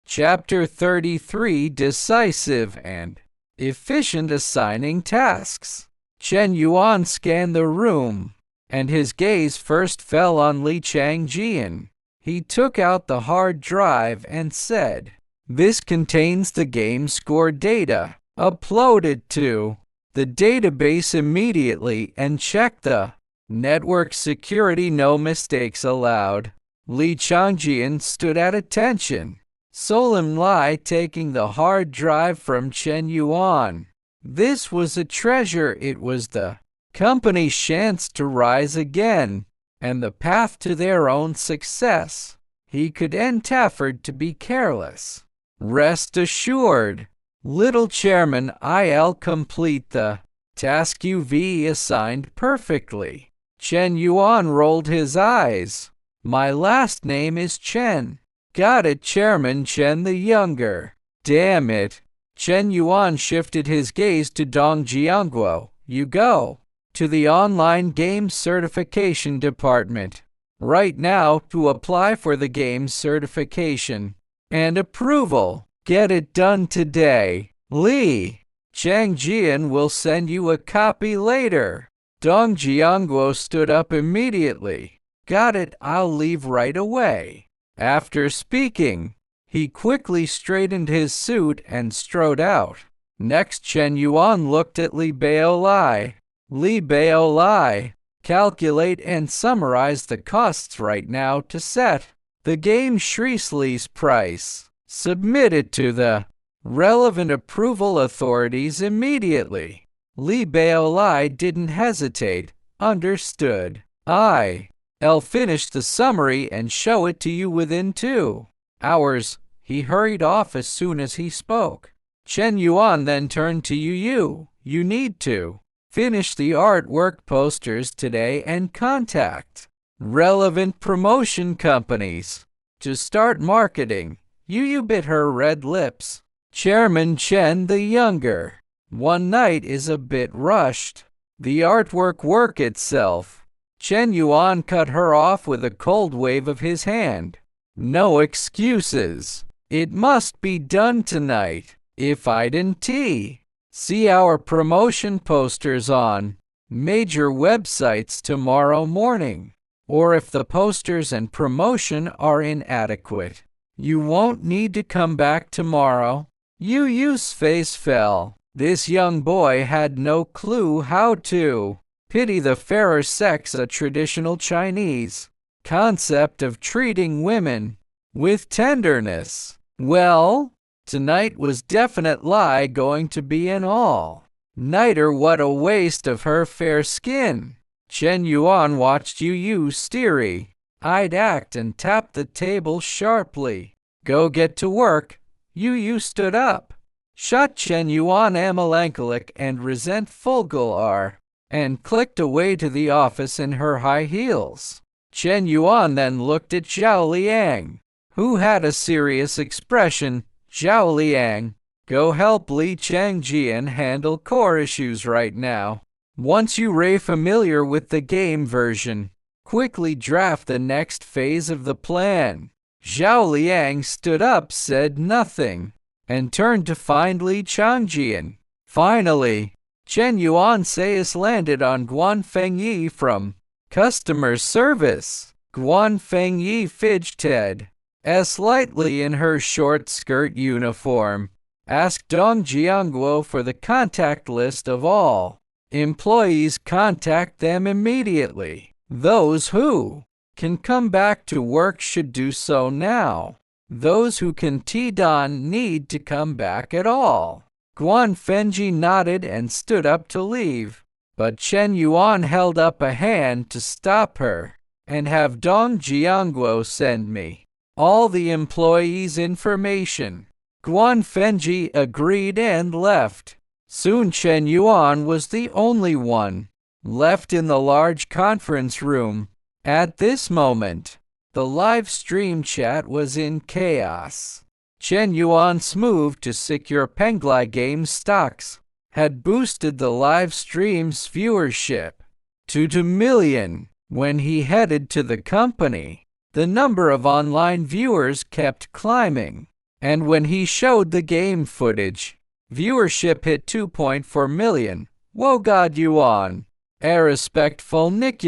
Chapter 33: Decisive and Efficient Assigning Tasks. Chen Yuan scanned the room, and his gaze first fell on Li Changjian. He took out the hard drive and said, "This contains the game score data. Upload it to the database immediately and check the network security. No mistakes allowed." Li Changjian stood at attention, solemnly taking the hard drive from Chen Yuan. This was a treasure. It was the company's chance to rise again, and the path to their own success. He couldn't afford to be careless. "Rest assured, little chairman, I'll complete the task you've assigned perfectly." Chen Yuan rolled his eyes. "My last name is Chen." "Got it, Chairman Chen the Younger." "Damn it." Chen Yuan shifted his gaze to Dong Jiangguo. "You go to the online game certification department right now to apply for the game certification and approval. Get it done today. Li Changjian will send you a copy later." Dong Jiangguo stood up immediately. "Got it, I'll leave right away." After speaking, he quickly straightened his suit and strode out. Next, Chen Yuan looked at Li Baolai. "Li Baolai, calculate and summarize the costs right now to set the game Shrisli's price. Submit it to the relevant approval authorities immediately." Li Baolai didn't hesitate. "Understood. I'll finish the summary and show it to you within 2 hours. He hurried off as soon as he spoke. Chen Yuan then turned to Yu. "You need to finish the artwork posters today and contact relevant promotion companies to start marketing." Yu bit her red lips. "Chairman Chen the Younger, one night is a bit rushed. The artwork work itself." Chen Yuan cut her off with a cold wave of his hand. "No excuses. It must be done tonight. If I didn't see our promotion posters on major websites tomorrow morning, or if the posters and promotion are inadequate, you won't need to come back tomorrow." Yu's face fell. This young boy had no clue how to pity the fairer sex, a traditional Chinese concept of treating women with tenderness. Well, tonight was definitely going to be an all-nighter. What a waste of her fair skin. Chen Yuan watched Yu steery-eyed act and tapped the table sharply. "Go get to work." Yu stood up, shot Chen Yuan a melancholic and resentful glare, and clicked away to the office in her high heels. Chen Yuan then looked at Zhao Liang, who had a serious expression. "Zhao Liang, go help Li Changjian handle core issues right now. Once you're familiar with the game version, quickly draft the next phase of the plan." Zhao Liang stood up, said nothing, and turned to find Li Changjian. Finally, Chen Yuan's eyes landed on Guan Fengyi from customer service. Guan Fengyi fidgeted slightly in her short skirt uniform, asked Dong Jiangguo for the contact list of all employees. "Contact them immediately. Those who can come back to work should do so now. Those who can don't need to come back at all." Guan Fengyi nodded and stood up to leave, but Chen Yuan held up a hand to stop her. "And have Dong Jiangguo send me all the employees' information." Guan Fengyi agreed and left. Soon Chen Yuan was the only one left in the large conference room. At this moment, the live stream chat was in chaos. Chen Yuan's move to secure Penglai Games stocks had boosted the live stream's viewership to 2 million. When he headed to the company, the number of online viewers kept climbing. And when he showed the game footage, viewership hit 2.4 million. Whoa, God yuan. A respectful Nick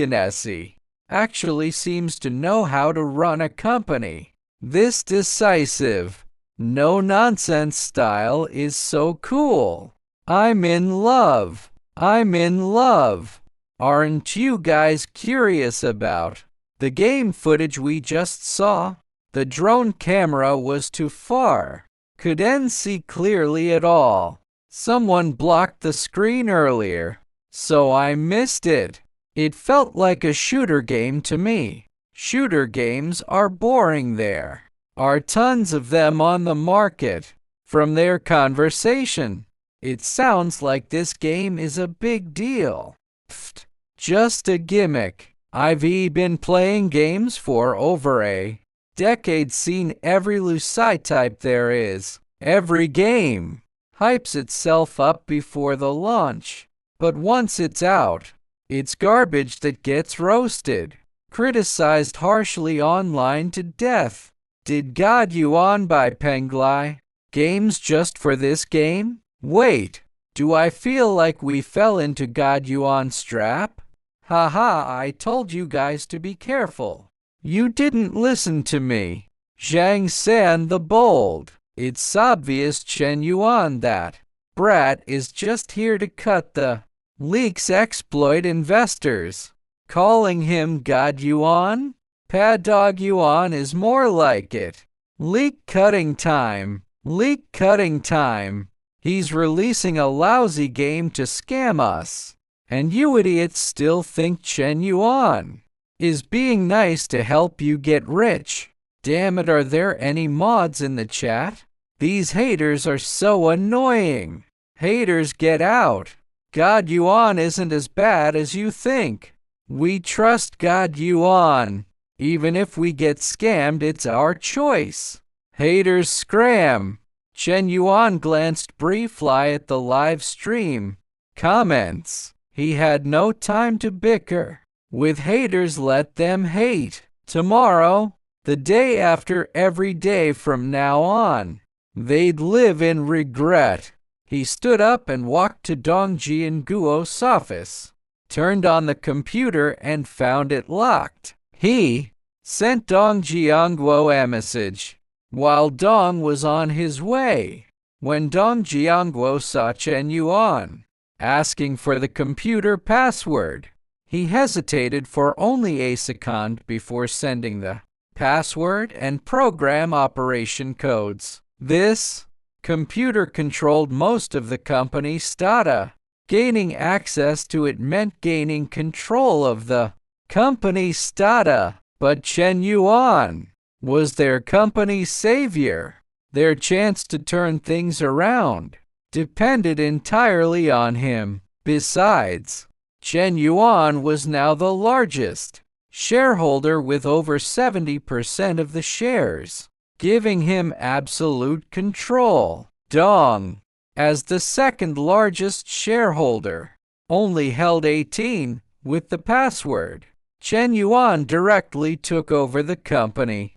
actually seems to know how to run a company. This decisive, no-nonsense style is so cool. I'm in love. I'm in love. Aren't you guys curious about the game footage we just saw? The drone camera was too far. Couldn't see clearly at all. Someone blocked the screen earlier, so I missed it. It felt like a shooter game to me. Shooter games are boring. There are tons of them on the market. From their conversation, it sounds like this game is a big deal. Pfft, just a gimmick. I've been playing games for over a decade, seen every Lucai type there is. Every game hypes itself up before the launch, but once it's out, it's garbage that gets roasted, criticized harshly online to death. Did God yuan buy Penglai games just for this game? Wait, do I feel like we fell into God yuan's trap? Haha, I told you guys to be careful. You didn't listen to me. Zhang San the Bold. It's obvious Chen Yuan that brat is just here to cut the leaks, exploit investors. Calling him God Yuan? Padog Yuan is more like it. Leak cutting time. Leak cutting time. He's releasing a lousy game to scam us. And you idiots still think Chen Yuan is being nice to help you get rich. Damn it, are there any mods in the chat? These haters are so annoying. Haters, get out. God yuan isn't as bad as you think. We trust God yuan. Even if we get scammed, it's our choice. Haters scram. Chen Yuan glanced briefly at the live stream. Comments. He had no time to bicker with haters. Let them hate. Tomorrow, the day after, every day from now on, they'd live in regret. He stood up and walked to Dong Jianguo's office, turned on the computer and found it locked. He sent Dong Jianguo a message while Dong was on his way. When Dong Jianguo saw Chen Yuan asking for the computer password, he hesitated for only a second before sending the password and program operation codes. This computer controlled most of the company's data. Gaining access to it meant gaining control of the company's data. But Chen Yuan was their company's savior. Their chance to turn things around depended entirely on him. Besides, Chen Yuan was now the largest shareholder with over 70% of the shares, giving him absolute control. Dong, as the second largest shareholder, only held 18% with the password. Chen Yuan directly took over the company's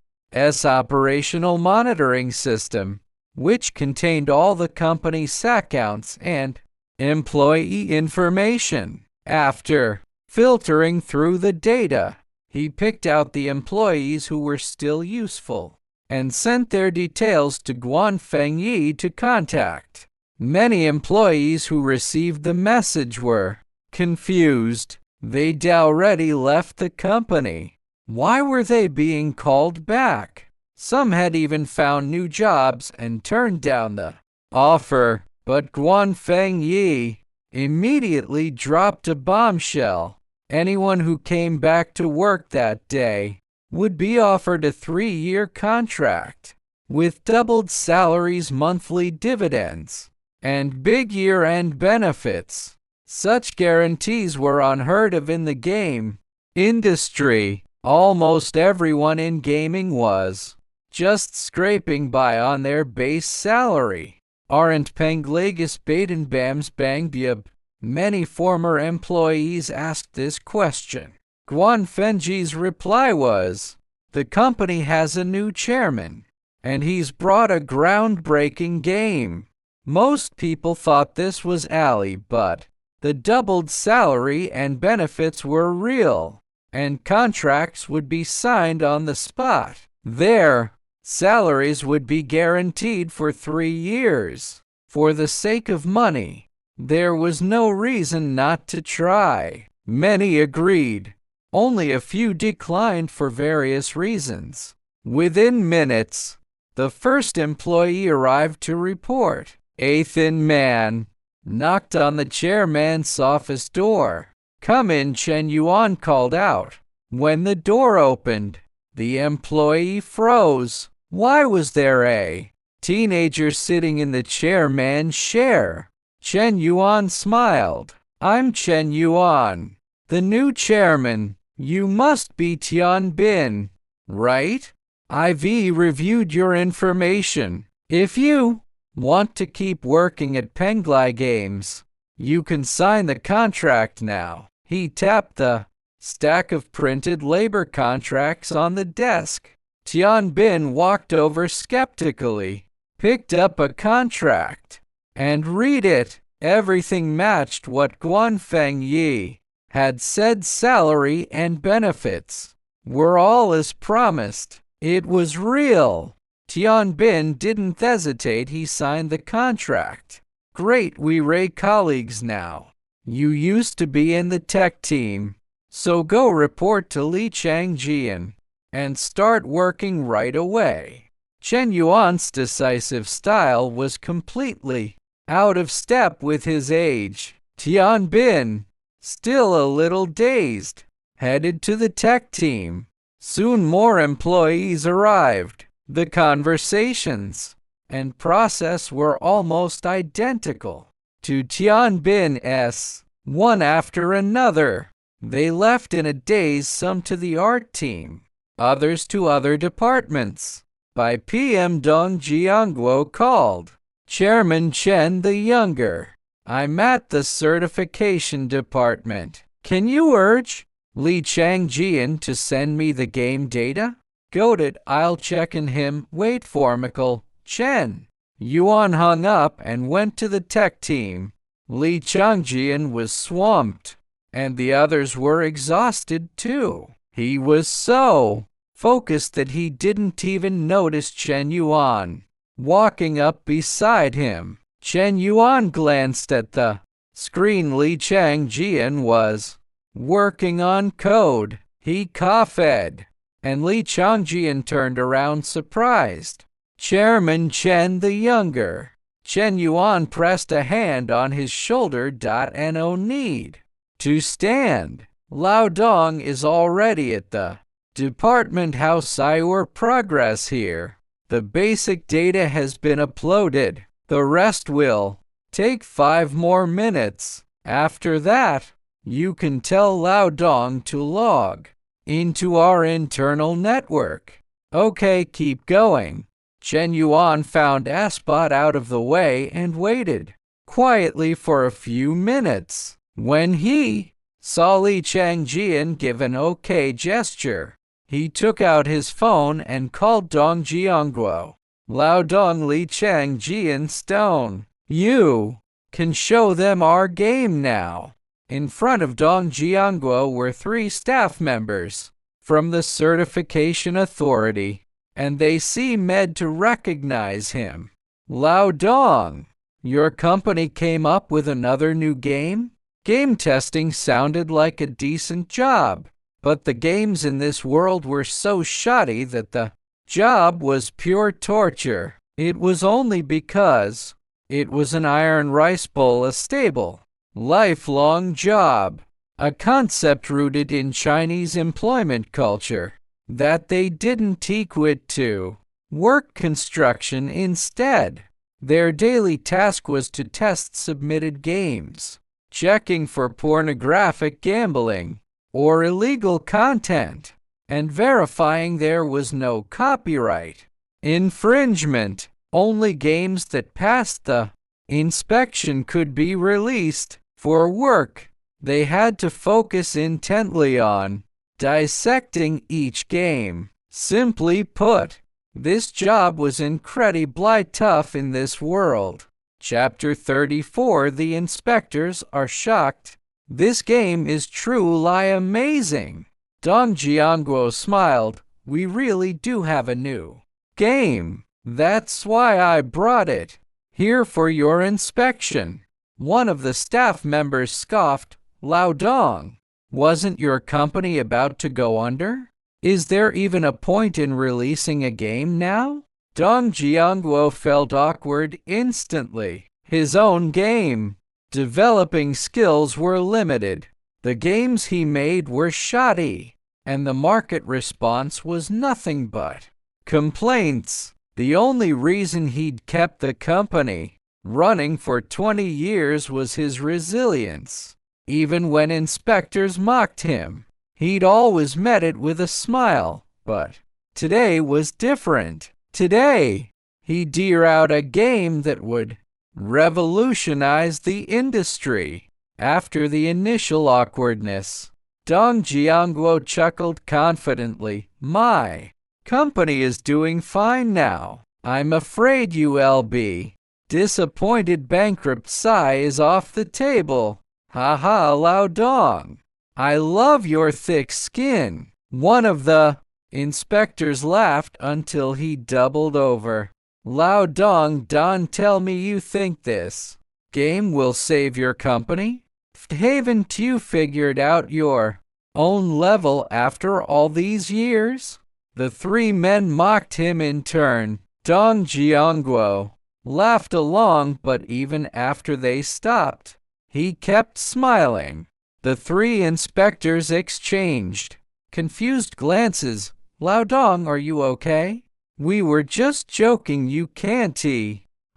operational monitoring system, which contained all the company's accounts and employee information. After filtering through the data, he picked out the employees who were still useful and sent their details to Guan Fengyi to contact. Many employees who received the message were confused. They'd already left the company. Why were they being called back? Some had even found new jobs and turned down the offer, but Guan Fengyi immediately dropped a bombshell. Anyone who came back to work that day would be offered a 3-year contract with doubled salaries, monthly dividends, and big year-end benefits. Such guarantees were unheard of in the game industry. Almost everyone in gaming was just scraping by on their base salary. Aren't Penglagus Badenbams Bangbyub? Many former employees asked this question. Guan Fengyi's reply was, the company has a new chairman, and he's brought a groundbreaking game. Most people thought this was Ali, but the doubled salary and benefits were real, and contracts would be signed on the spot. Their salaries would be guaranteed for 3 years. For the sake of money, there was no reason not to try. Many agreed. Only a few declined for various reasons. Within minutes, the first employee arrived to report. A thin man knocked on the chairman's office door. "Come in," Chen Yuan called out. When the door opened, the employee froze. Why was there a teenager sitting in the chairman's chair? Chen Yuan smiled. "I'm Chen Yuan, the new chairman. You must be Tian Bin, right? I've reviewed your information. If you want to keep working at Penglai Games, you can sign the contract now." He tapped the stack of printed labor contracts on the desk. Tian Bin walked over skeptically, picked up a contract, and read it. Everything matched what Guanfeng Yi had said. Salary and benefits were all as promised. It was real. Tian Bin didn't hesitate. He signed the contract. "Great, we're colleagues now. You used to be in the tech team, so go report to Li Changjian and start working right away." Chen Yuan's decisive style was completely out of step with his age. Tian Bin, still a little dazed, headed to the tech team. Soon more employees arrived. The conversations and process were almost identical to Tian Bin's. One after another, they left in a daze, some to the art team, others to other departments. By PM, Dong Jiangguo called. "Chairman Chen the Younger, I'm at the certification department. Can you urge Li Changjian to send me the game data?" "Got it, I'll check in him. Wait for Michael." Chen Yuan hung up and went to the tech team. Li Changjian was swamped, and the others were exhausted too. He was so focused that he didn't even notice Chen Yuan walking up beside him. Chen Yuan glanced at the screen. Li Changjian was working on code. He coughed, and Li Changjian turned around surprised. "Chairman Chen the Younger." Chen Yuan pressed a hand on his shoulder. "No need to stand. Lao Dong is already at the department house. Our progress here. The basic data has been uploaded. The rest will take 5 more minutes. After that, you can tell Lao Dong to log into our internal network." "Okay, keep going." Chen Yuan found a spot out of the way and waited quietly for a few minutes. When he saw Li Changjian give an OK gesture, he took out his phone and called Dong Jiangguo. "Lao Dong, Li Changjian Stone. You can show them our game now." In front of Dong Jiangguo were 3 staff members from the certification authority, and they seemed to recognize him. "Lao Dong, your company came up with another new game?" Game testing sounded like a decent job, but the games in this world were so shoddy that the job was pure torture. It was only because it was an iron rice bowl, a stable, lifelong job, a concept rooted in Chinese employment culture, that they didn't equate to work construction. Instead, their daily task was to test submitted games, checking for pornographic, gambling, or illegal content, and verifying there was no copyright infringement. Only games that passed the inspection could be released. For work, they had to focus intently on dissecting each game. Simply put, This job was incredibly tough in this world. Chapter 34. The inspectors are shocked. This game is truly amazing. Dong Jianguo smiled. We really do have a new game. That's why I brought it here for your inspection. One of the staff members scoffed. Lao Dong, wasn't your company about to go under? Is there even a point in releasing a game now? Dong Jianguo felt awkward instantly. His own game. Developing skills were limited. The games he made were shoddy, and the market response was nothing but complaints. The only reason he'd kept the company running for 20 years was his resilience. Even when inspectors mocked him, he'd always met it with a smile. But today was different. Today, he'd dear out a game that would revolutionize the industry. After the initial awkwardness, Dong Jianguo chuckled confidently. My company is doing fine now. I'm afraid you'll be disappointed. Bankrupt sigh is off the table. Haha, Lao Dong. I love your thick skin. One of the inspectors laughed until he doubled over. Lao Dong, don't tell me you think this game will save your company? Haven't you figured out your own level after all these years? The three men mocked him in turn. Dong Jianguo laughed along, but even after they stopped, he kept smiling. The three inspectors exchanged confused glances. Lao Dong, are you okay? We were just joking. You can't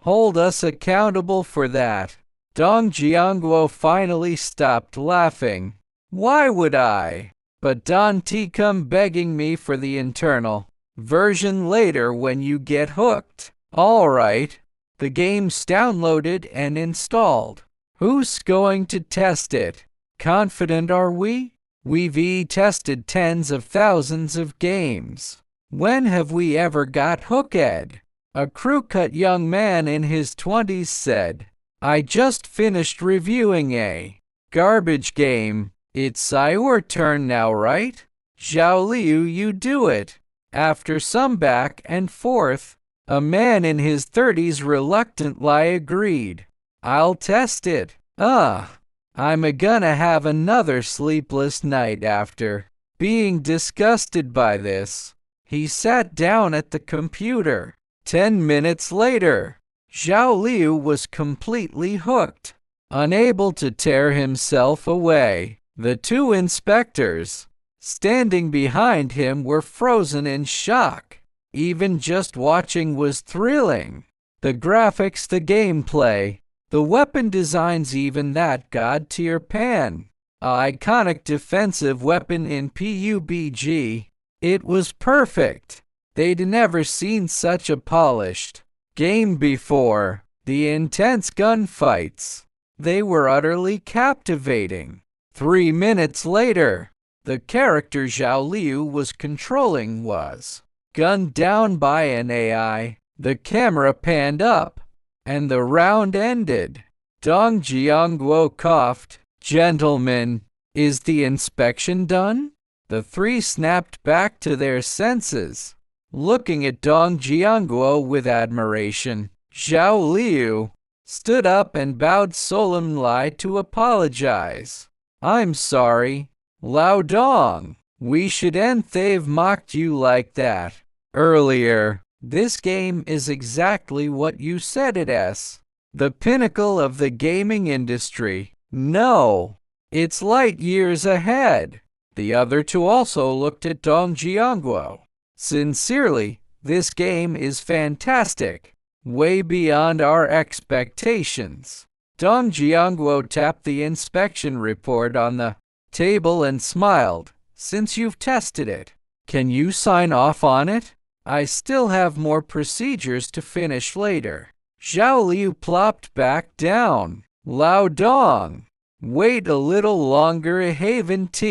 hold us accountable for that. Dong Jianguo finally stopped laughing. Why would I? But don't come begging me for the internal version later when you get hooked. Alright. The game's downloaded and installed. Who's going to test it? Confident are we? We've tested tens of thousands of games. When have we ever got hooked? A crew-cut young man in his 20s said. I just finished reviewing a garbage game. It's your turn now, right? Zhao Liu, you do it. After some back and forth, a man in his 30s reluctantly agreed. I'll test it. I'm gonna have another sleepless night after being disgusted by this. He sat down at the computer. 10 minutes later, Zhao Liu was completely hooked, unable to tear himself away. The two inspectors standing behind him were frozen in shock. Even just watching was thrilling. The graphics, the gameplay, the weapon designs, even that god-tier Pan, a iconic defensive weapon in PUBG. It was perfect. They'd never seen such a polished game before. The intense gunfights, they were utterly captivating. 3 minutes later, the character Zhao Liu was controlling was gunned down by an AI. The camera panned up, and the round ended. Dong Jianguo coughed. Gentlemen, is the inspection done? The three snapped back to their senses, looking at Dong Jianguo with admiration. Zhao Liu stood up and bowed solemnly to apologize. I'm sorry, Lao Dong. We shouldn't have mocked you like that earlier. This game is exactly what you said it is. The pinnacle of the gaming industry. No, it's light years ahead. The other two also looked at Dong Jianguo. Sincerely, this game is fantastic. Way beyond our expectations. Dong Jianguo tapped the inspection report on the table and smiled. Since you've tested it, can you sign off on it? I still have more procedures to finish later. Zhao Liu plopped back down. Lao Dong, wait a little longer. Haven't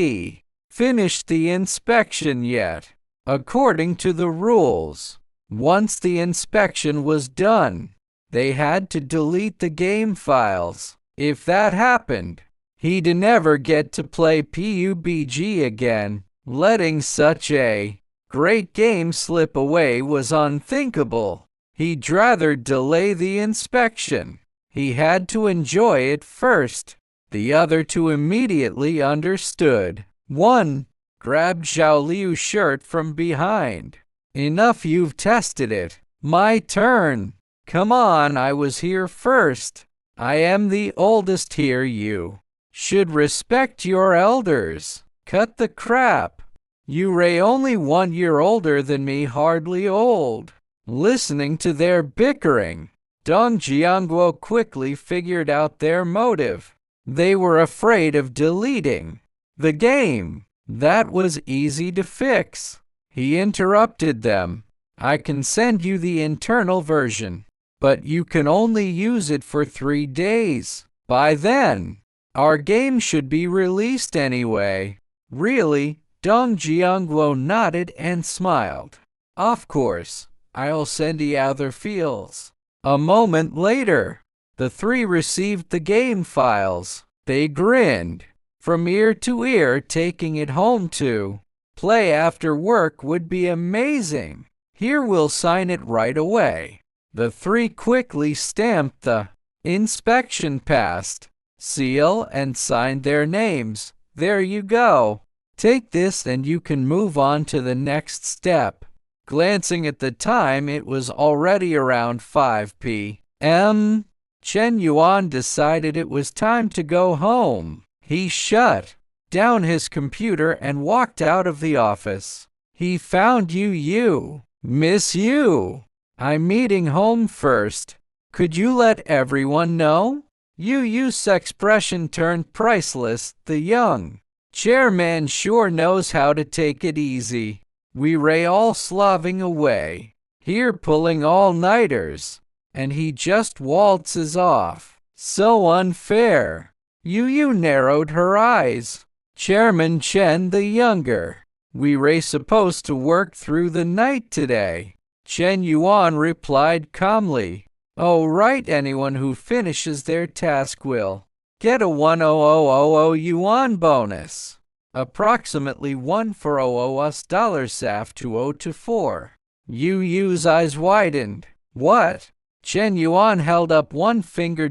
finished the inspection yet. According to the rules, Once the inspection was done, they had to delete the game files. If that happened, he'd never get to play PUBG again. Letting such a great game slip away was unthinkable. He'd rather delay the inspection. He had to enjoy it first. The other two immediately understood. 1. Grabbed Zhao Liu's shirt from behind. Enough, you've tested it. My turn. Come on, I was here first. I am the oldest here. You should respect your elders. Cut the crap. You Ray only 1 year older than me, hardly old. Listening to their bickering, Dong Jianguo quickly figured out their motive. They were afraid of deleting the game. That was easy to fix. He interrupted them. I can send you the internal version, but you can only use it for 3 days. By then, our game should be released anyway. Really? Dong Jianguo nodded and smiled. Of course, I'll send the other files. A moment later, the three received the game files. They grinned from ear to ear, taking it home to play after work would be amazing. Here, we'll sign it right away. The three quickly stamped the inspection passed seal and signed their names. There you go. Take this and you can move on to the next step. Glancing at the time, it was already around 5 p.m. Chen Yuan decided it was time to go home. He shut down his computer and walked out of the office. He found Yu. Miss Yu, I'm meeting home first. Could you let everyone know? Yu's expression turned priceless. The young chairman sure knows how to take it easy. We Ray all slaving away, here pulling all-nighters, and he just waltzes off. So unfair. Yu narrowed her eyes. Chairman Chen the younger, we Ray supposed to work through the night today. Chen Yuan replied calmly. Oh right, anyone who finishes their task will get a 10000 yuan bonus. Approximately 1 for US dollar SAF 2024. Yu's eyes widened. What? Chen Yuan held up one finger.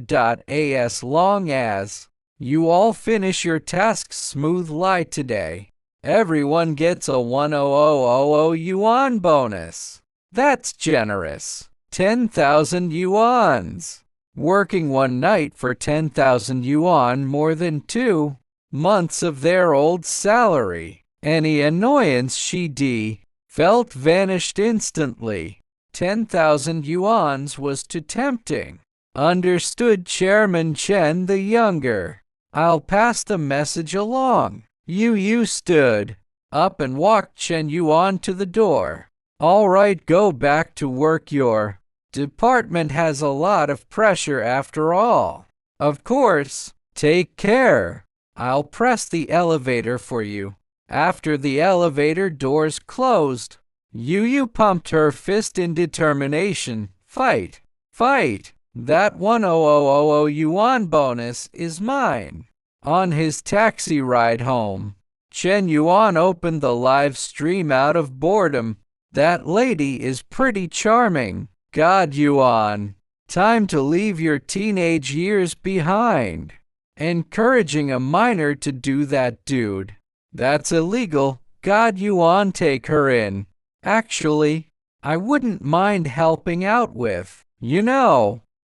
As long as you all finish your tasks smooth lie today, everyone gets a 10000 yuan bonus. That's generous. 10,000 yuans. Working one night for 10,000 yuan, more than 2 months of their old salary. Any annoyance she felt vanished instantly. 10,000 yuans was too tempting. Understood, Chairman Chen the younger. I'll pass the message along. Yu stood up and walked Chen Yuan to the door. All right, go back to work. Your department has a lot of pressure after all. Of course. Take care. I'll press the elevator for you. After the elevator doors closed, Yu pumped her fist in determination. Fight. Fight. That 10000 yuan bonus is mine. On his taxi ride home, Chen Yuan opened the live stream out of boredom. That lady is pretty charming. God, Yuan, time to leave your teenage years behind. Encouraging a minor to do that, dude. That's illegal. God, Yuan, take her in. Actually, I wouldn't mind helping out with,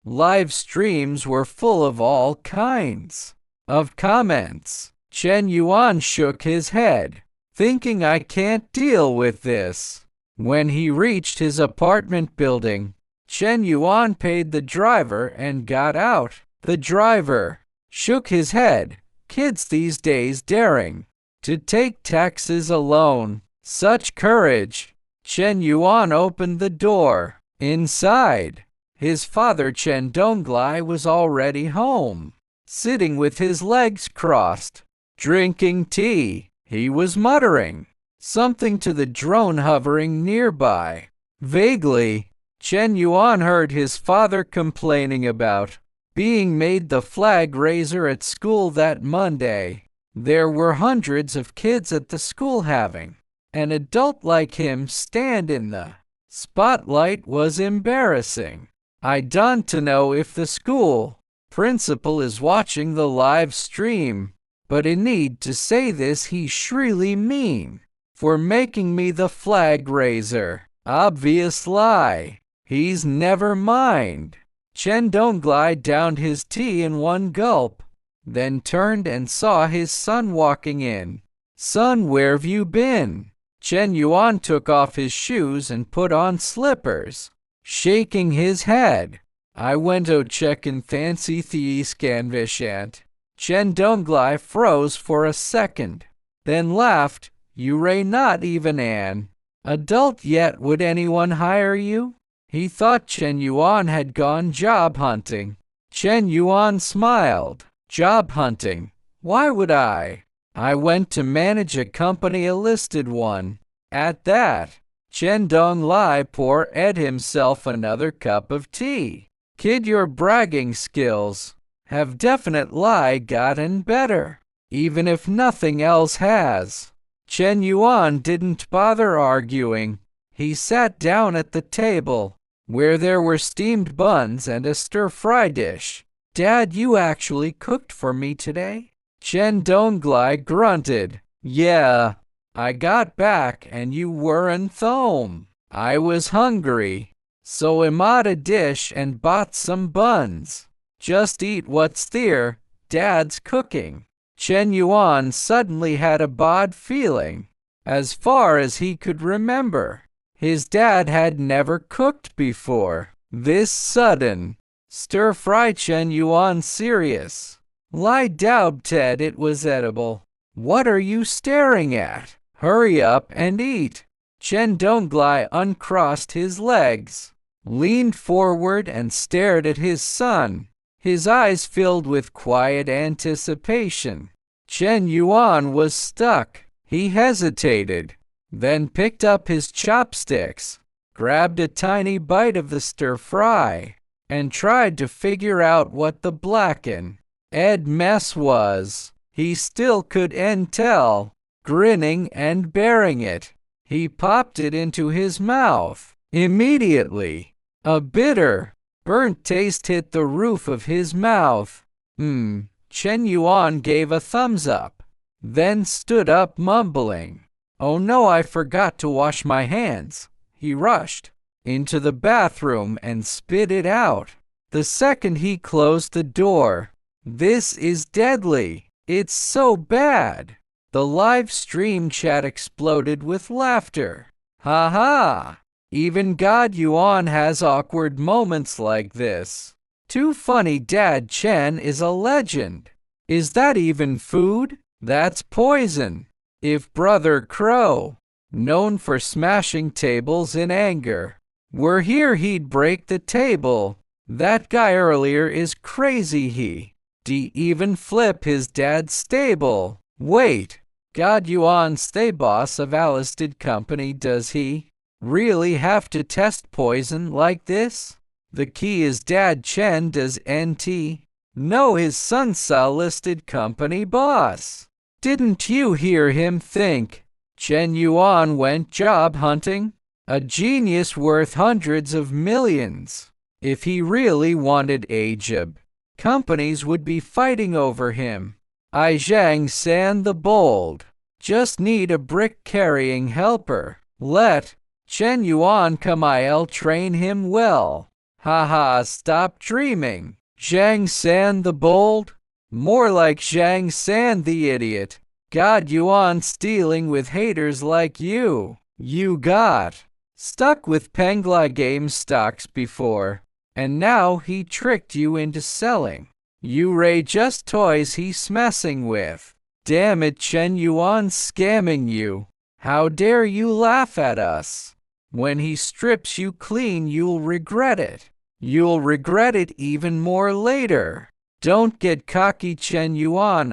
live streams were full of all kinds of comments. Chen Yuan shook his head, thinking I can't deal with this. When he reached his apartment building, Chen Yuan paid the driver and got out. The driver shook his head. Kids these days daring to take taxis alone. Such courage. Chen Yuan opened the door. Inside, his father Chen Donglai was already home, sitting with his legs crossed, drinking tea. He was muttering something to the drone hovering nearby. Vaguely, Chen Yuan heard his father complaining about being made the flag raiser at school that Monday. There were hundreds of kids at the school having an adult like him stand in the spotlight was embarrassing. I don't to know if the school principal is watching the live stream, but I need to say this he's shrilly mean for making me the flag raiser. Obvious lie. He's never mind. Chen Donglai downed his tea in one gulp, then turned and saw his son walking in. Son, where've you been? Chen Yuan took off his shoes and put on slippers, shaking his head. I went to checkin' fancy the scanvishant. Chen Donglai froze for a second, then laughed. You ray not even an adult yet, would anyone hire you? He thought Chen Yuan had gone job hunting. Chen Yuan smiled. Job hunting? Why would I? I went to manage a company, a listed one. At that, Chen Donglai poured himself another cup of tea. Kid, your bragging skills have definitely gotten better, even if nothing else has. Chen Yuan didn't bother arguing. He sat down at the table, where there were steamed buns and a stir-fry dish. Dad, you actually cooked for me today? Chen Donglai grunted. Yeah, I got back and you weren't home. I was hungry, so I made a dish and bought some buns. Just eat what's there, Dad's cooking. Chen Yuan suddenly had a bad feeling. As far as he could remember, his dad had never cooked before. This sudden stir-fry Chen Yuan serious. Lie doubted it was edible. What are you staring at? Hurry up and eat. Chen Donglai uncrossed his legs, leaned forward and stared at his son, his eyes filled with quiet anticipation. Chen Yuan was stuck. He hesitated, then picked up his chopsticks, grabbed a tiny bite of the stir-fry, and tried to figure out what the blackened mess was. He still couldn't tell. Grinning and bearing it, he popped it into his mouth. Immediately, a bitter, burnt taste hit the roof of his mouth. Chen Yuan gave a thumbs up, then stood up mumbling. Oh no, I forgot to wash my hands. He rushed into the bathroom and spit it out. The second he closed the door. This is deadly. It's so bad. The live stream chat exploded with laughter. Ha ha! Even God Yuan has awkward moments like this. Too funny, Dad. Chen is a legend. Is that even food? That's poison. If Brother Crow, known for smashing tables in anger, were here, he'd break the table. That guy earlier is crazy. He'd even flip his dad's stable. Wait, God Yuan's the boss of a listed company. Does he really have to test poison like this? The key is Dad Chen does NT know his son's a listed company boss. Didn't you hear him think Chen Yuan went job hunting? A genius worth hundreds of millions. If he really wanted a job, companies would be fighting over him. I Zhang San the Bold just need a brick-carrying helper. Let Chen Yuan come, I'll train him well. Haha, stop dreaming. Zhang San the Bold? More like Zhang San the idiot. God Yuan stealing with haters like you. You got stuck with Penglai Games stocks before, and now he tricked you into selling. You ray just toys he's messing with. Damn it, Chen Yuan's scamming you. How dare you laugh at us? When he strips you clean, you'll regret it. You'll regret it even more later. Don't get cocky, Chen Yuan.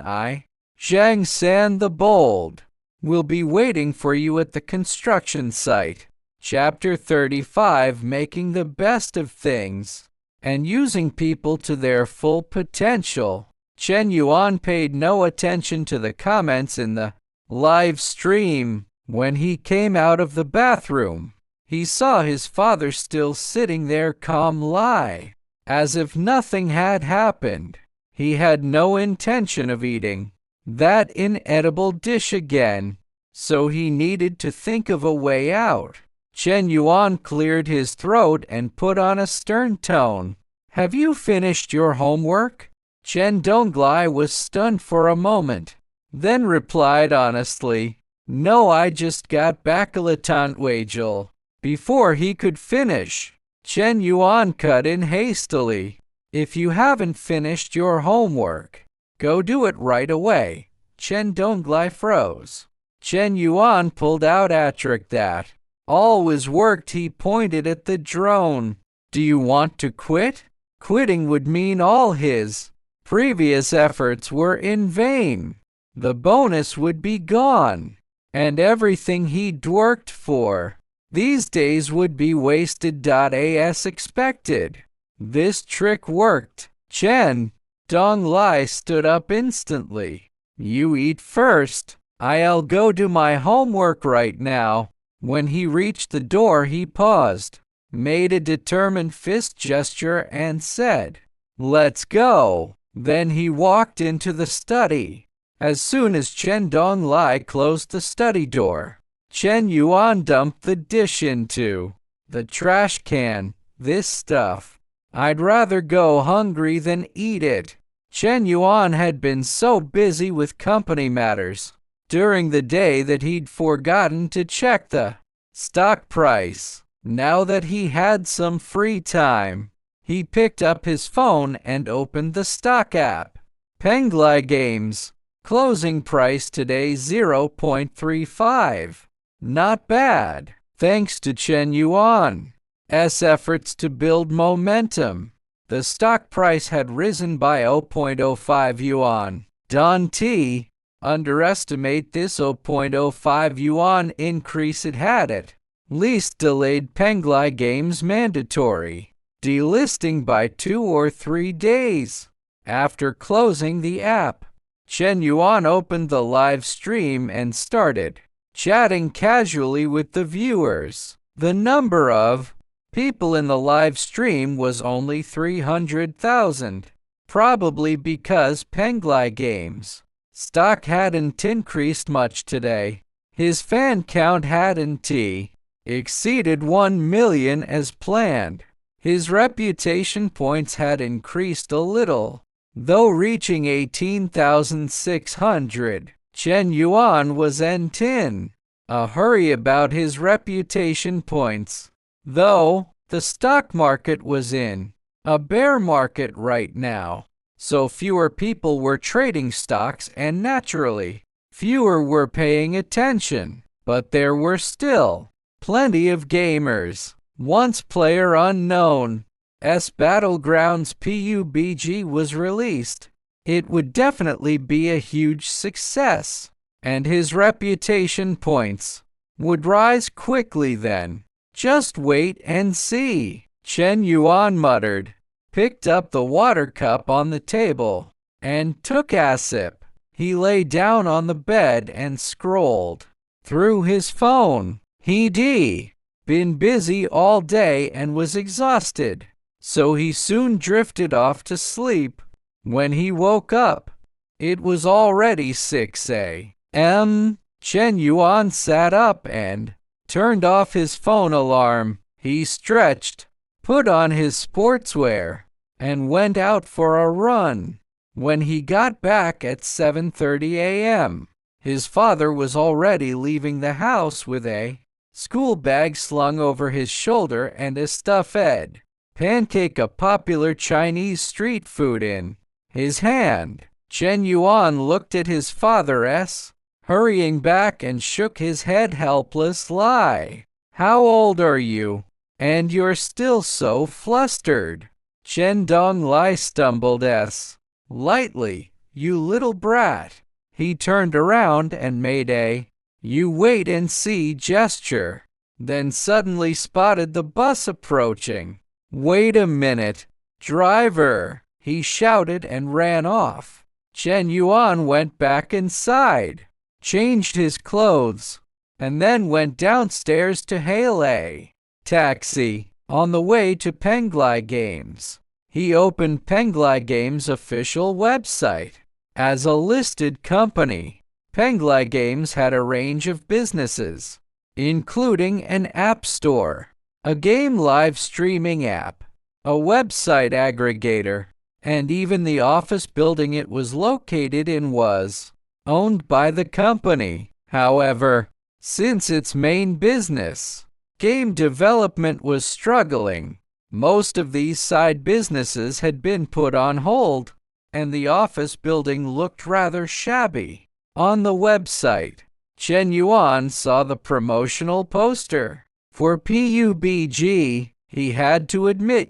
Zhang San the Bold will be waiting for you at the construction site. Chapter 35, Making the Best of Things and Using People to Their Full Potential. Chen Yuan paid no attention to the comments in the live stream. When he came out of the bathroom, he saw his father still sitting there calmly, as if nothing had happened. He had no intention of eating that inedible dish again, so he needed to think of a way out. Chen Yuan cleared his throat and put on a stern tone. "Have you finished your homework?" Chen Donglai was stunned for a moment, then replied honestly, "No, I just got back a little while." Before he could finish, Chen Yuan cut in hastily. "If you haven't finished your homework, go do it right away." Chen Donglai froze. Chen Yuan pulled out a trick that always worked. He pointed at the drone. "Do you want to quit?" Quitting would mean all his previous efforts were in vain. The bonus would be gone, and everything he'd worked for these days would be wasted. As expected, this trick worked. Chen Donglai stood up instantly. "You eat first. I'll go do my homework right now." When he reached the door, he paused, made a determined fist gesture, and said, "Let's go." Then he walked into the study. As soon as Chen Donglai closed the study door, Chen Yuan dumped the dish into the trash can. "This stuff, I'd rather go hungry than eat it." Chen Yuan had been so busy with company matters during the day that he'd forgotten to check the stock price. Now that he had some free time, he picked up his phone and opened the stock app. Penglai Games. Closing price today 0.35. Not bad, thanks to Chen Yuan's efforts to build momentum. The stock price had risen by 0.05 yuan. Don T. underestimate this 0.05 yuan increase. It had at least delayed Penglai Games mandatory delisting by 2 or 3 days. After closing the app, Chen Yuan opened the live stream and started chatting casually with the viewers. The number of people in the live stream was only 300,000, probably because Penglai Games stock hadn't increased much today. His fan count hadn't exceeded 1 million as planned. His reputation points had increased a little, though reaching 18,600. Chen Yuan was in a hurry about his reputation points, though the stock market was in a bear market right now, so fewer people were trading stocks and naturally, fewer were paying attention. But there were still plenty of gamers. Once PlayerUnknown's Battlegrounds PUBG was released, it would definitely be a huge success, and his reputation points would rise quickly then. Just wait and see, Chen Yuan muttered, picked up the water cup on the table, and took a sip. He lay down on the bed and scrolled through his phone. He'd been busy all day and was exhausted, so he soon drifted off to sleep. When he woke up, it was already 6 a.m. Chen Yuan sat up and turned off his phone alarm. He stretched, put on his sportswear, and went out for a run. When he got back at 7:30 a.m., his father was already leaving the house with a school bag slung over his shoulder and a stuffed pancake, a popular Chinese street food, in his hand. Chen Yuan looked at his father's hurrying back and shook his head helplessly. "How old are you? And you're still so flustered?" Chen Donglai stumbled lightly. "You little brat." He turned around and made a "you wait and see" gesture. then suddenly spotted the bus approaching. "Wait a minute, driver!" he shouted and ran off. Chen Yuan went back inside, changed his clothes, and then went downstairs to hail a taxi. On the way to Penglai Games, he opened Penglai Games' official website. As a listed company, Penglai Games had a range of businesses, including an app store, a game live streaming app, a website aggregator, and even the office building it was located in was owned by the company. However, since its main business, game development, was struggling, most of these side businesses had been put on hold, and the office building looked rather shabby. On the website, Chen Yuan saw the promotional poster for PUBG. He had to admit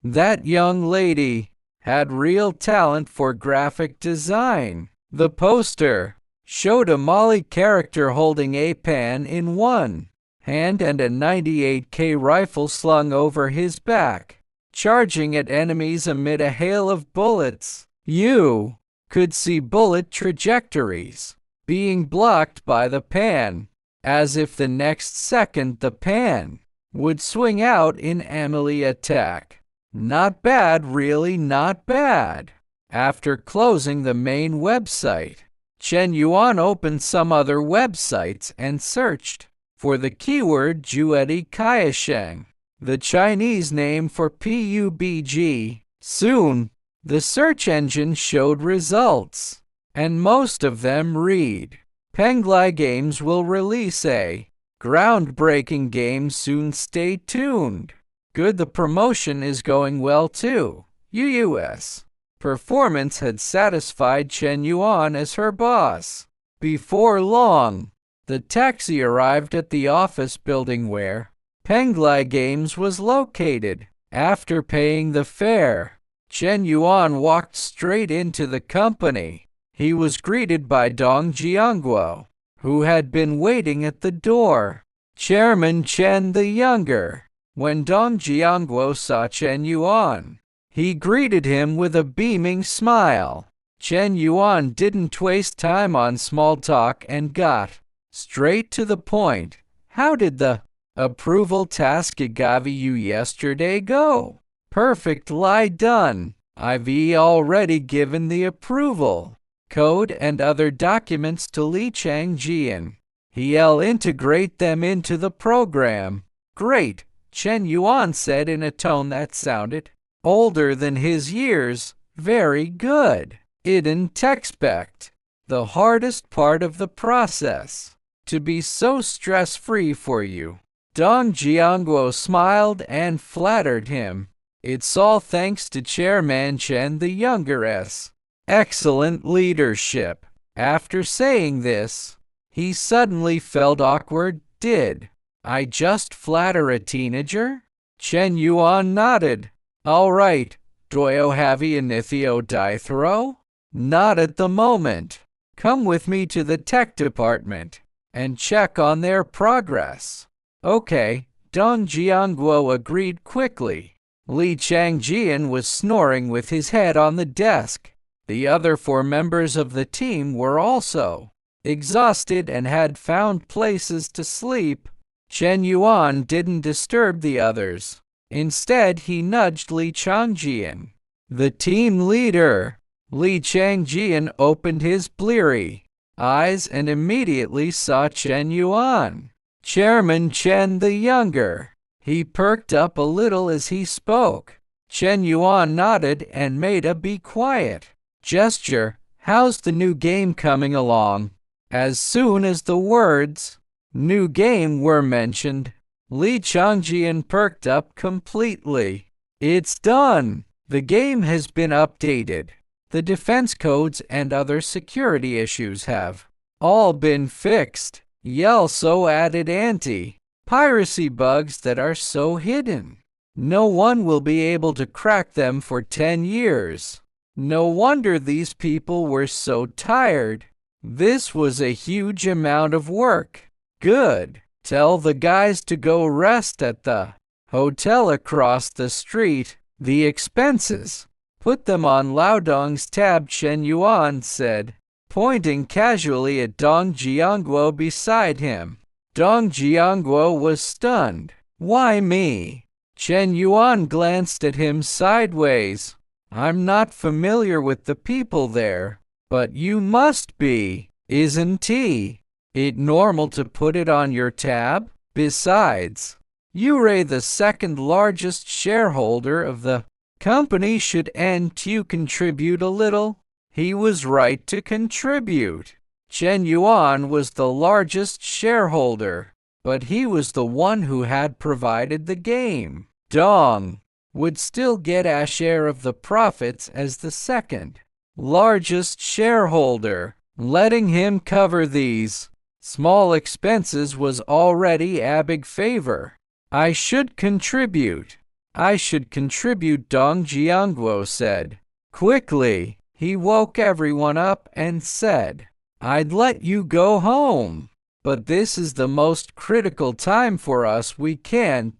that young lady had real talent for graphic design. The poster showed a Mali character holding a pan in one hand and a 98K rifle slung over his back, charging at enemies amid a hail of bullets. You could see bullet trajectories being blocked by the pan, as if the next second the pan would swing out in melee attack. Not bad, really not bad. After closing the main website, Chen Yuan opened some other websites and searched for the keyword Juedi Kaisheng, the Chinese name for PUBG. Soon, the search engine showed results, and most of them read, "Penglai Games will release a groundbreaking game soon, stay tuned." Good, the promotion is going well too. US performance had satisfied Chen Yuan as her boss. Before long, the taxi arrived at the office building where Penglai Games was located. After paying the fare, Chen Yuan walked straight into the company. He was greeted by Dong Jiangguo, who had been waiting at the door. Chairman Chen the Younger. When Dong Jiangguo saw Chen Yuan, he greeted him with a beaming smile. Chen Yuan didn't waste time on small talk and got straight to the point. "How did the approval task I gave you yesterday go?" "Perfectly done. I've already given the approval code and other documents to Li Changjian. He'll integrate them into the program." "Great," Chen Yuan said in a tone that sounded older than his years. "Very good. It didn't expect the hardest part of the process to be so stress-free for you." Dong Jiangguo smiled and flattered him. "It's all thanks to Chairman Chen the Younger's excellent leadership." After saying this, he suddenly felt awkward. "Did I just flatter a teenager?" Chen Yuan nodded. "All right, do you have Inithio Dithro?" "Not at the moment. Come with me to the tech department and check on their progress." "Okay," Dong Jiangguo agreed quickly. Li Changjian was snoring with his head on the desk. The other 4 members of the team were also exhausted and had found places to sleep. Chen Yuan didn't disturb the others. Instead, he nudged Li Changjian, the team leader. Li Changjian opened his bleary eyes and immediately saw Chen Yuan. "Chairman Chen the Younger." He perked up a little as he spoke. Chen Yuan nodded and made a "be quiet" gesture. "How's the new game coming along?" As soon as the words "new game" were mentioned, Li Changjian perked up completely. "It's done. The game has been updated. The defense codes and other security issues have all been fixed. He also added anti-piracy bugs that are so hidden no one will be able to crack them for 10 years. No wonder these people were so tired. This was a huge amount of work." "Good." Tell the guys to go rest at the hotel across the street. The expenses, put them on Laodong's tab, Chen Yuan said, pointing casually at Dong Jiangguo beside him. Dong Jiangguo was stunned. Why me? Chen Yuan glanced at him sideways. I'm not familiar with the people there, but you must be, isn't it normal to put it on your tab? Besides, you're the second largest shareholder of the company. Shouldn't you contribute a little? He was right to contribute. Chen Yuan was the largest shareholder, but he was the one who had provided the game. Dong would still get a share of the profits as the second largest shareholder. Letting him cover these small expenses was already a big favor. I should contribute, Dong Jiangguo said. Quickly, he woke everyone up and said, I'd let you go home, but this is the most critical time for us. We can't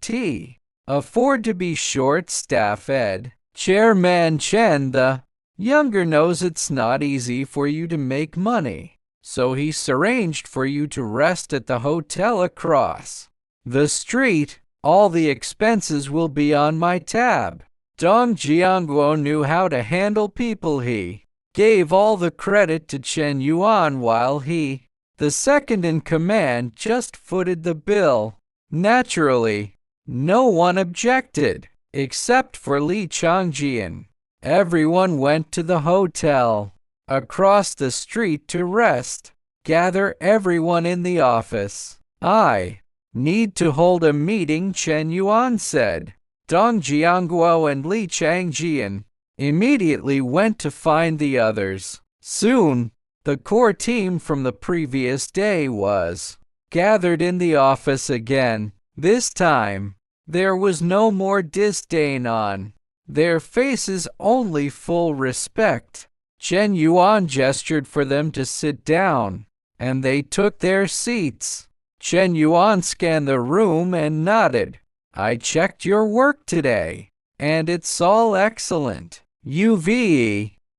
afford to be short-staffed. Chairman Chen the younger knows it's not easy for you to make money, so he's arranged for you to rest at the hotel across the street. All the expenses will be on my tab. Dong Jiangguo knew how to handle people. He gave all the credit to Chen Yuan while he, the second in command, just footed the bill. Naturally, no one objected, except for Li Changjian. Everyone went to the hotel across the street to rest. Gather everyone in the office. I need to hold a meeting, Chen Yuan said. Dong Jiangguo and Li Changjian immediately went to find the others. Soon, the core team from the previous day was gathered in the office again. This time, there was no more disdain on their faces, only full respect. Chen Yuan gestured for them to sit down, and they took their seats. Chen Yuan scanned the room and nodded. I checked your work today, and it's all excellent. You've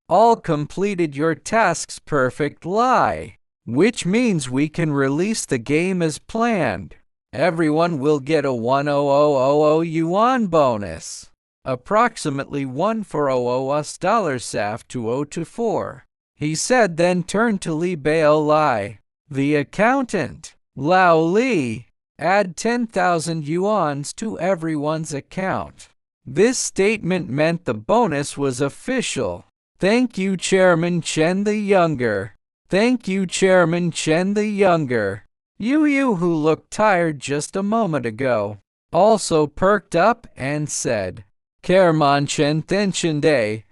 all completed your tasks perfectly, which means we can release the game as planned. Everyone will get a 10000 yuan bonus, approximately 1 for US dollar SAF 2024. He said, then turned to Li Baolai, the accountant. Lao Li, add 10,000 yuans to everyone's account. This statement meant the bonus was official. Thank you, Chairman Chen the Younger. Thank you, Chairman Chen the Younger. You who looked tired just a moment ago also perked up and said, Chairman Chen Tenshinde,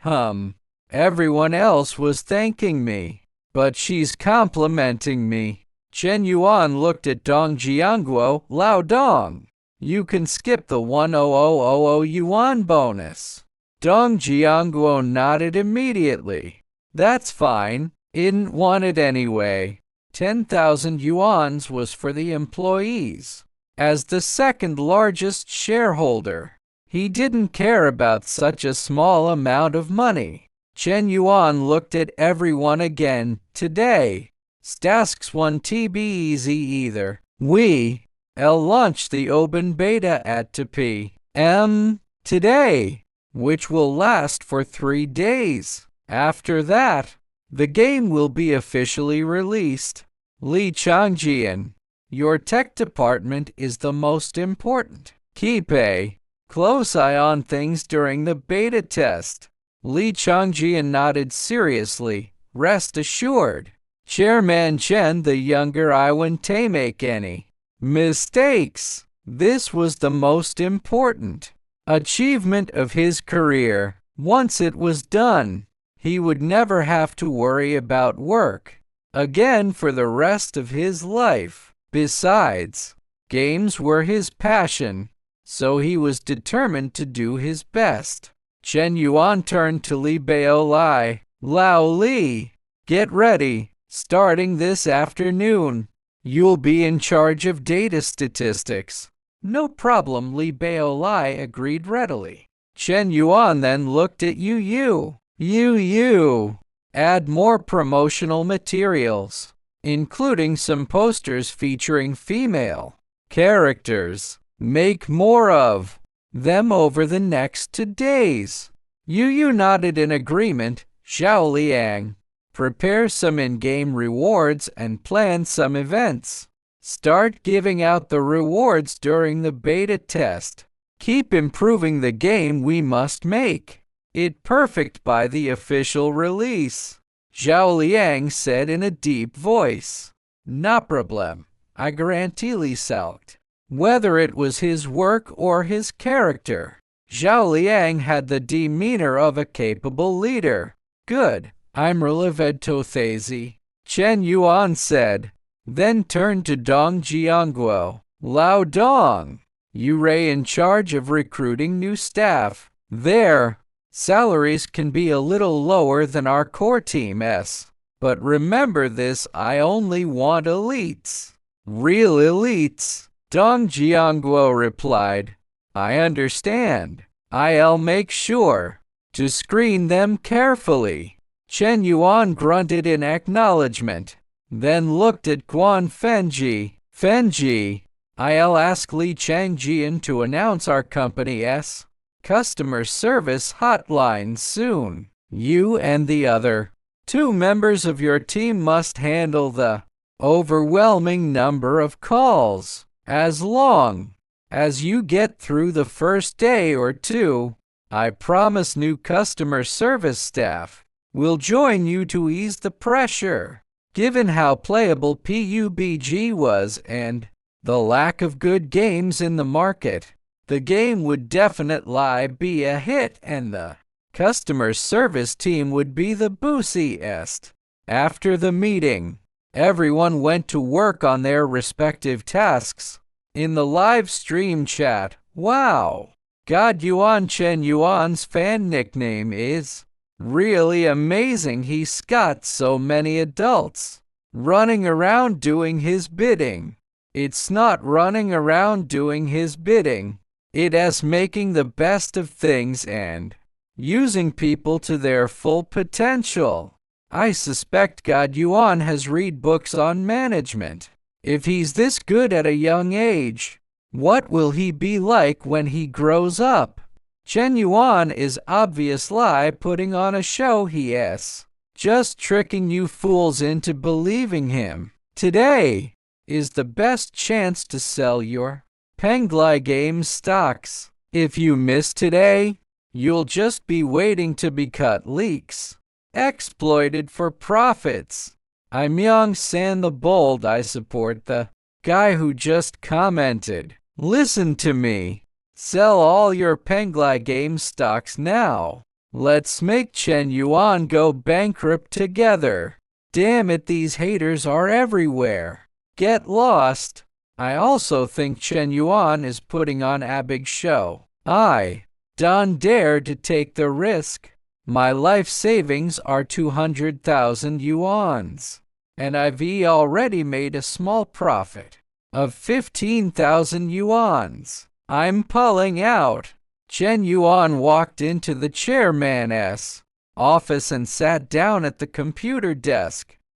Everyone else was thanking me, but she's complimenting me. Chen Yuan looked at Dong Jiangguo. Lao Dong, you can skip the 10000 yuan bonus. Dong Jiangguo nodded immediately. That's fine, didn't want it anyway. 10,000 yuans was for the employees. As the second largest shareholder, he didn't care about such a small amount of money. Chen Yuan looked at everyone again. Today, tasks won't be easy either. We launch the open beta at 2 p.m. today, which will last for 3 days. After that, the game will be officially released. Li Changjian, your tech department is the most important. Keep a close eye on things during the beta test. Li Changjian nodded seriously. Rest assured, Chairman Chen the Younger, I won't make any mistakes. This was the most important achievement of his career. Once it was done, he would never have to worry about work again for the rest of his life. Besides, games were his passion, so he was determined to do his best. Chen Yuan turned to Li Baolai. Lao Li, get ready. Starting this afternoon, You'll be in charge of data statistics. No problem, Li Baolai agreed readily. Chen Yuan then looked at Yu Yu. Yu Yu, add more promotional materials, including some posters featuring female characters. Make more of them over the next 2 days. Yu Yu nodded in agreement. Zhao Liang, prepare some in-game rewards and plan some events. Start giving out the rewards during the beta test. Keep improving the game. We must make it perfect by the official release. Zhao Liang said in a deep voice. No problem, I guarantee, Li sulked. Whether it was his work or his character, Zhao Liang had the demeanor of a capable leader. Good, I'm Releved Tothazi, Chen Yuan said, then turned to Dong Jiangguo. Lao Dong, you're in charge of recruiting new staff. Their salaries can be a little lower than our core team's, but remember this, I only want elites. Real elites, Dong Jiangguo replied. I understand. I'll make sure to screen them carefully. Chen Yuan grunted in acknowledgement, then looked at Guan Fenji. Fenji, I'll ask Li Changjian to announce our company's customer service hotline soon. You and the other 2 members of your team must handle the overwhelming number of calls. As long as you get through the first day or 2, I promise new customer service staff will join you to ease the pressure. Given how playable PUBG was and the lack of good games in the market, the game would definitely be a hit and the customer service team would be the booziest. After the meeting, everyone went to work on their respective tasks. In the live stream chat, wow, God Yuan, Chen Yuan's fan nickname is really amazing. He's got so many adults running around doing his bidding. It's not running around doing his bidding. It's making the best of things and using people to their full potential. I suspect God Yuan has read books on management. If he's this good at a young age, what will he be like when he grows up? Chen Yuan is obviously putting on a show. He is just tricking you fools into believing him. Today is the best chance to sell your Penglai Games stocks. If you miss today, you'll just be waiting to be cut leaks, exploited for profits. I'm Yang San the Bold. I support the guy who just commented. Listen to me. Sell all your Penglai Games stocks now. Let's make Chen Yuan go bankrupt together. Damn it, these haters are everywhere. Get lost. I also think Chen Yuan is putting on a big show. I don't dare to take the risk. My life savings are 200,000 yuans, and I've already made a small profit of 15,000 yuans. I'm pulling out. Chen Yuan walked into the chairman's office and sat down at the computer desk.